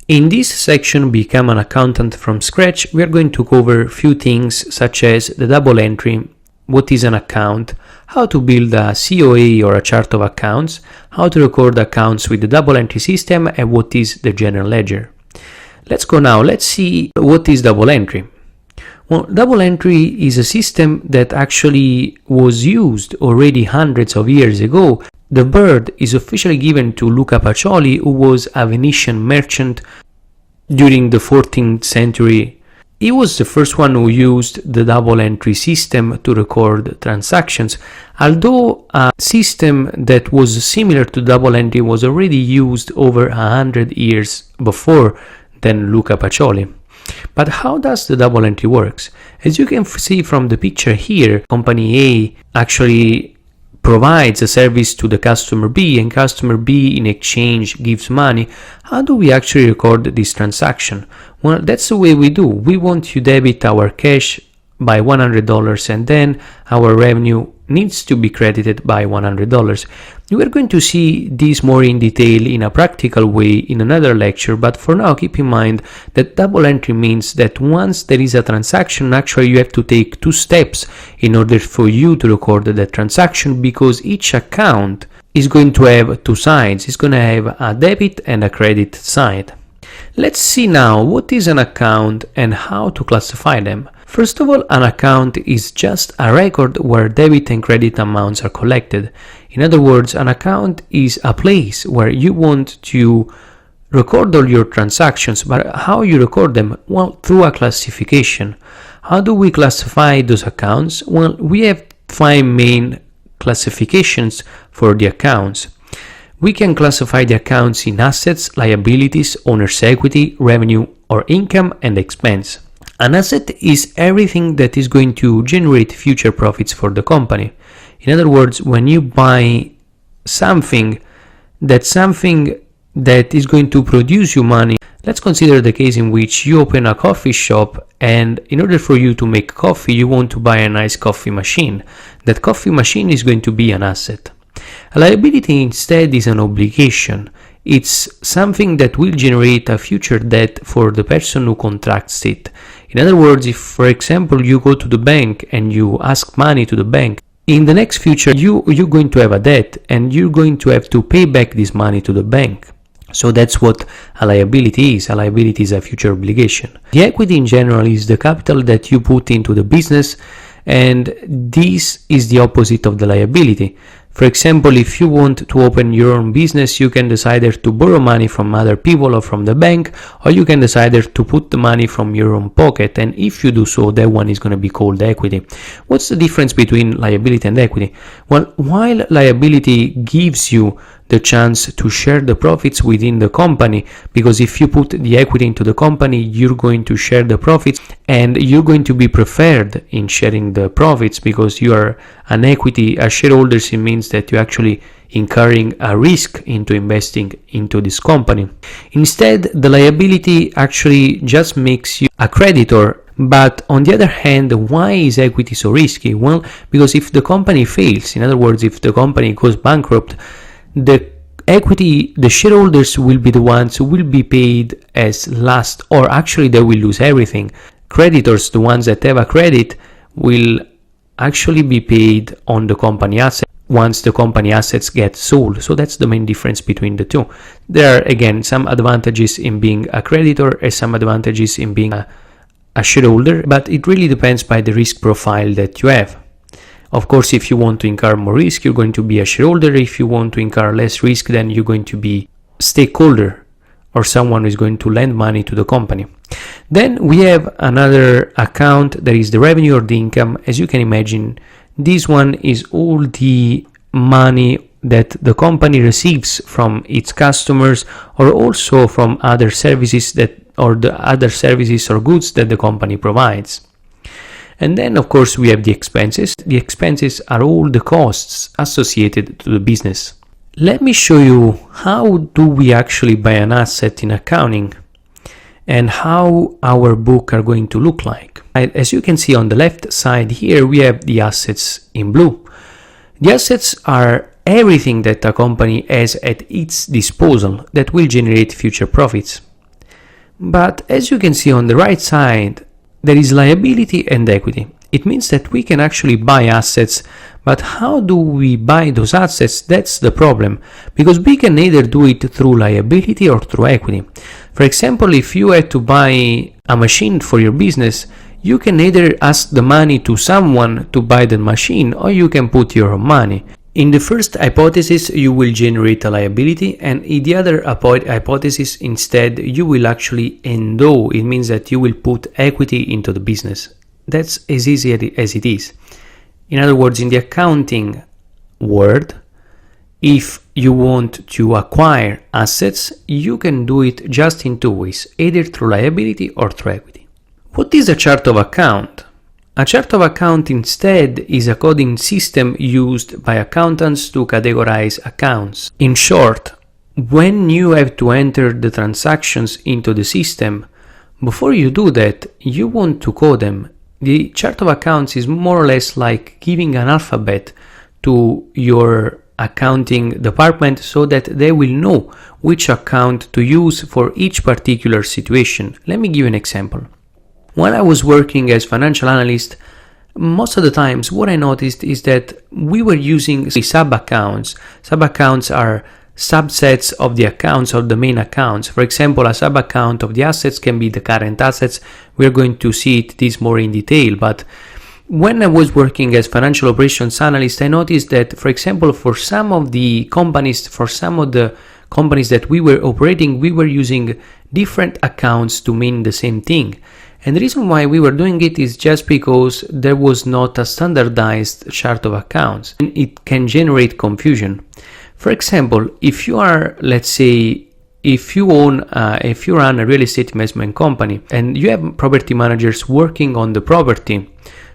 In this section, Become an Accountant from Scratch, we are going to cover a few things such as the double entry, what is an account, how to build a COA or a chart of accounts, how to record accounts with the double entry system, and what is the general ledger. Let's go now, let's see what is double entry. Well, double entry is a system that actually was used already hundreds of years ago. The bird is officially given to Luca Pacioli, who was a Venetian merchant during the 14th century. He was the first one who used the double entry system to record transactions, although a system that was similar to double entry was already used over 100 years before than Luca Pacioli. But how does the double entry works? As you can see from the picture here, company A actually provides a service to the customer B, and customer B in exchange gives money. How do we actually record this transaction? Well, that's the way we do. We want to debit our cash by $100 and then our revenue needs to be credited by $100. We are going to see this more in detail in a practical way in another lecture, but for now keep in mind that double entry means that once there is a transaction, actually you have to take two steps in order for you to record that transaction, because each account is going to have two sides. It's going to have a debit and a credit side. Let's see now what is an account and how to classify them. First of all, an account is just a record where debit and credit amounts are collected. In other words, an account is a place where you want to record all your transactions, but how you record them? Well, through a classification. How do we classify those accounts? Well, we have 5 main classifications for the accounts. We can classify the accounts in assets, liabilities, owner's equity, revenue or income, and expense. An asset is everything that is going to generate future profits for the company. In other words, when you buy something, that's something that is going to produce you money. Let's consider the case in which you open a coffee shop, and in order for you to make coffee, you want to buy a nice coffee machine. That coffee machine is going to be an asset. A liability instead is an obligation. It's something that will generate a future debt for the person who contracts it. In other words, if for example you go to the bank and you ask money to the bank, in the next future you're going to have a debt and you're going to have to pay back this money to the bank. So that's what a liability is. A liability is a future obligation. The equity in general is the capital that you put into the business, and this is the opposite of the liability. For example, if you want to open your own business, you can decide to borrow money from other people or from the bank, or you can decide to put the money from your own pocket, and if you do so, that one is going to be called equity. What's the difference between liability and equity? Well, while liability gives you the chance to share the profits within the company, because if you put the equity into the company, you're going to share the profits and you're going to be preferred in sharing the profits because you are an equity. As shareholders, it means that you're actually incurring a risk into investing into this company. Instead, the liability actually just makes you a creditor. But on the other hand, why is equity so risky? Well, because if the company fails, in other words, if the company goes bankrupt, the equity, the shareholders will be the ones who will be paid as last, or actually they will lose everything. Creditors, the ones that have a credit, will actually be paid on the company asset once the company assets get sold. So that's the main difference between the two. There are again some advantages in being a creditor and some advantages in being a shareholder, but it really depends by the risk profile that you have. Of course, if you want to incur more risk, you're going to be a shareholder. If you want to incur less risk, then you're going to be a stakeholder or someone who is going to lend money to the company. Then we have another account that is the revenue or the income. As you can imagine, this one is all the money that the company receives from its customers, or also from other services or the other services or goods that the company provides. And then, of course, we have the expenses. The expenses are all the costs associated to the business. Let me show you how do we actually buy an asset in accounting and how our book are going to look like. As you can see on the left side here, we have the assets in blue. The assets are everything that a company has at its disposal that will generate future profits. But as you can see on the right side, there is liability and equity. It means that we can actually buy assets, but how do we buy those assets? That's the problem, because we can either do it through liability or through equity. For example, if you had to buy a machine for your business, you can either ask the money to someone to buy the machine, or you can put your own money. In the first hypothesis, you will generate a liability, and in the other hypothesis, instead, you will actually endow. It means that you will put equity into the business. That's as easy as it is. In other words, in the accounting world, if you want to acquire assets, you can do it just in two ways, either through liability or through equity. What is a chart of account? A chart of account instead is a coding system used by accountants to categorize accounts. In short, when you have to enter the transactions into the system, before you do that, you want to code them. The chart of accounts is more or less like giving an alphabet to your accounting department so that they will know which account to use for each particular situation. Let me give you an example. When I was working as financial analyst, most of the times what I noticed is that we were using sub-accounts. Sub-accounts are subsets of the accounts or the main accounts. For example, a sub-account of the assets can be the current assets. We're going to see this more in detail, but when I was working as financial operations analyst, I noticed that, for example, for some of the companies that we were operating, we were using different accounts to mean the same thing. And the reason why we were doing it is just because there was not a standardized chart of accounts, and it can generate confusion. For example, if you are, let's say, if you run a real estate investment company and you have property managers working on the property,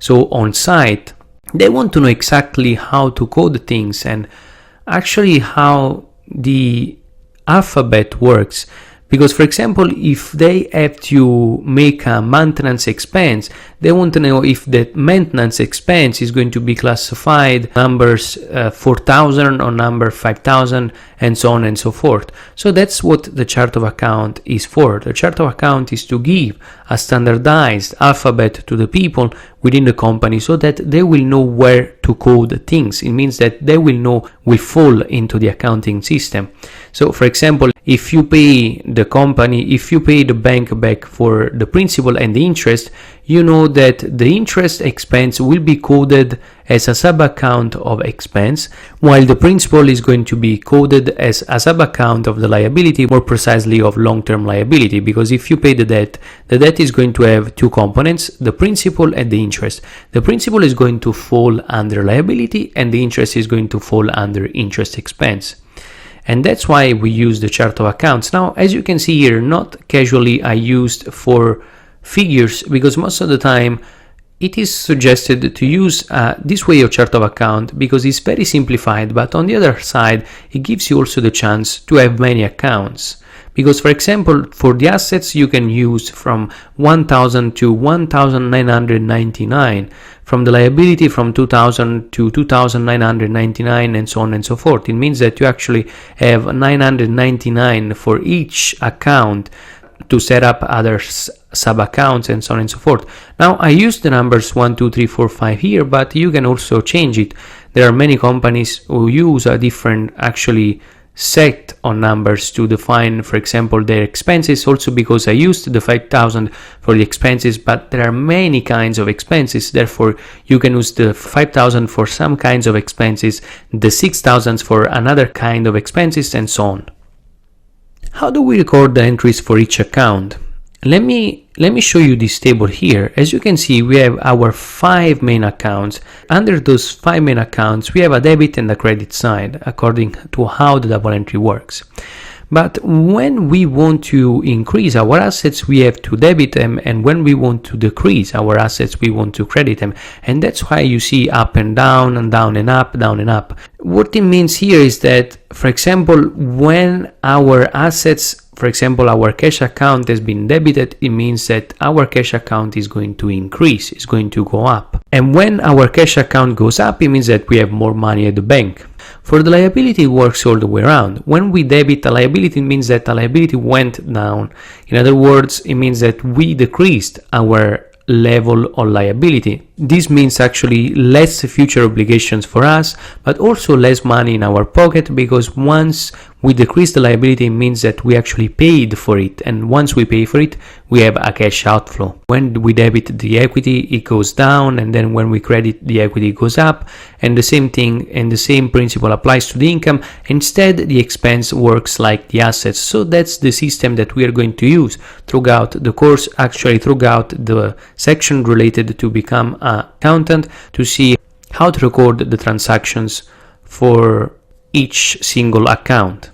so on site, they want to know exactly how to code things and actually how the alphabet works. Because, for example, if they have to make a maintenance expense, they want to know if that maintenance expense is going to be classified numbers 4,000 or number 5,000 and so on and so forth. So that's what the chart of account is for. The chart of account is to give a standardized alphabet to the people within the company so that they will know where to code things. It means that they will fall into the accounting system. So, for example, if you pay the bank back for the principal and the interest, you know that the interest expense will be coded as a sub-account of expense, while the principal is going to be coded as a sub-account of the liability, more precisely of long-term liability, because if you pay the debt is going to have two components, the principal and the interest. The principal is going to fall under liability and the interest is going to fall under interest expense. And that's why we use the chart of accounts. Now, as you can see here, not casually I used for figures, because most of the time it is suggested to use this way of chart of account because it's very simplified, but on the other side, it gives you also the chance to have many accounts. Because, for example, for the assets, you can use from 1,000 to 1,999, from the liability from 2,000 to 2,999, and so on and so forth. It means that you actually have 999 for each account to set up other sub-accounts and so on and so forth. Now, I use the numbers 1, 2, 3, 4, 5 here, but you can also change it. There are many companies who use a different set on numbers to define, for example, their expenses, also because I used the 5,000 for the expenses, but there are many kinds of expenses. Therefore, you can use the 5,000 for some kinds of expenses, the 6,000 for another kind of expenses, and so on. How do we record the entries for each account? Let me show you this table here. As you can see, we have our 5 main accounts. Under those 5 main accounts, we have a debit and a credit side, according to how the double entry works. But when we want to increase our assets, we have to debit them, and when we want to decrease our assets, we want to credit them. And that's why you see up and down and down and up, down and up. What it means here is that, for example, when our assets For example, our cash account has been debited, it means that our cash account is going to increase, it's going to go up. And when our cash account goes up, it means that we have more money at the bank. For the liability, it works all the way around. When we debit a liability, it means that the liability went down. In other words, it means that we decreased our level of liability. This means actually less future obligations for us, but also less money in our pocket, because once we decrease the liability, it means that we actually paid for it, and once we pay for it, we have a cash outflow. When we debit the equity, it goes down, and then when we credit the equity, it goes up, and the same thing and the same principle applies to the income. Instead, the expense works like the assets. So that's the system that we are going to use throughout the course, actually throughout the section related to become an accountant, to see how to record the transactions for each single account.